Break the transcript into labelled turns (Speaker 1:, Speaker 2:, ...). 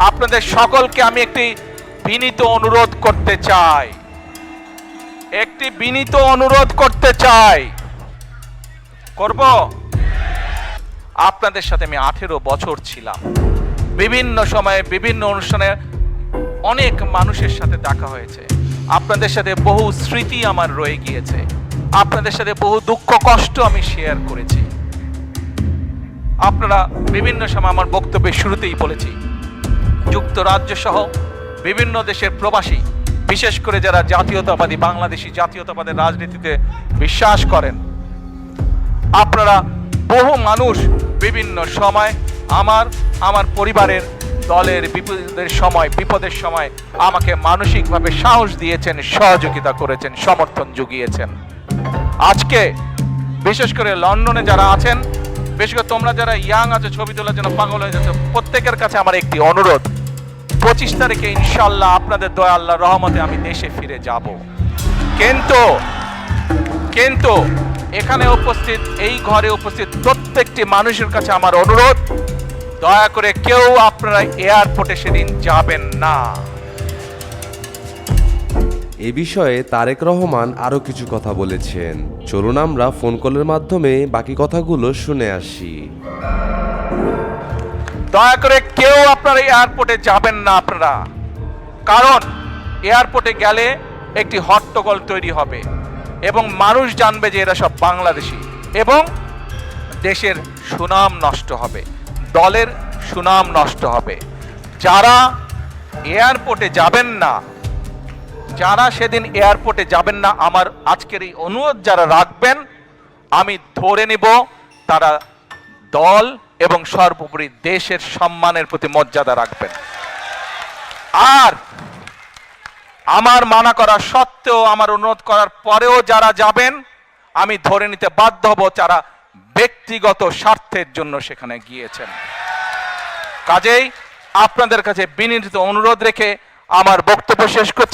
Speaker 1: আপনাদের সকলকে আমি একটি বিনীত অনুরোধ করতে চাই, করব। আপনাদের সাথে আমি 18 বছর ছিলাম, বিভিন্ন সময়ে বিভিন্ন অনুষ্ঠানে অনেক মানুষের সাথে দেখা হয়েছে, আপনাদের সাথে বহু স্মৃতি আমার রয়ে গিয়েছে, আপনাদের সাথে বহু দুঃখ কষ্ট আমি শেয়ার করেছি। আপনারা বিভিন্ন সময় আমার বক্তব্যের শুরুতেই বলেছি, যুক্তরাজ্য সহ বিভিন্ন দেশের প্রবাসী, বিশেষ করে যারা জাতীয়তাবাদী বাংলাদেশি জাতীয়তাবাদের রাজনীতিতে বিশ্বাস করেন, আপনারা বহু মানুষ বিভিন্ন সময় আমার পরিবারের দলের বিপদের সময় আমাকে মানসিকভাবে সাহস দিয়েছেন, সহযোগিতা করেছেন, সমর্থন জুগিয়েছেন। আজকে বিশেষ করে লন্ডনে যারা আছেন, বিশেষ করে তোমরা যারা ইয়াং আছো, ছবি তোলার জন্য পাগল হয়ে যাচ্ছ, প্রত্যেকের কাছে আমার একটি অনুরোধ, 25 তারিখে ইনশাআল্লাহ আপনাদের দয়া আল্লাহর রহমতে আমি দেশে ফিরে যাব। কিন্তু এখানে উপস্থিত, এই ঘরে উপস্থিত প্রত্যেকটি মানুষের কাছে আমার অনুরোধ, দয়া করে কেউ আপনারা এয়ারপোর্টে সেদিন যাবেন না।
Speaker 2: এ বিষয়ে তারেক রহমান আরো কিছু কথা বলেছেন। চলুন আমরা ফোন কলের মাধ্যমে বাকি কথাগুলো শুনে আসি।
Speaker 1: দয়া করে কেউ আপনারা এয়ারপোর্টে যাবেন না আপনারা, কারণ এয়ারপোর্টে গেলে একটি হট্টগোল তৈরি হবে এবং মানুষ জানবে যে এরা সব বাংলাদেশি, এবং দেশের সুনাম নষ্ট হবে, দলের সুনাম নষ্ট হবে। যারা এয়ারপোর্টে যাবেন না, যারা সেদিন এয়ারপোর্টে যাবেন না, আমার আজকের এই অনুরোধ যারা রাখবেন, আমি ধরে নিব তারা দল এবং সর্বোপরি দেশের সম্মানের প্রতি মর্যাদা রাখবেন। আর আমার মানা করা সত্ত্বেও, আমার অনুরোধ করার পরেও যারা যাবেন, আমি ধরে নিতে বাধ্য হব যারা ব্যক্তিগত স্বার্থের জন্য সেখানে গিয়েছেন। কাজেই আপনাদের কাছে বিনীত অনুরোধ রেখে আমার বক্তব্য শেষ করছি।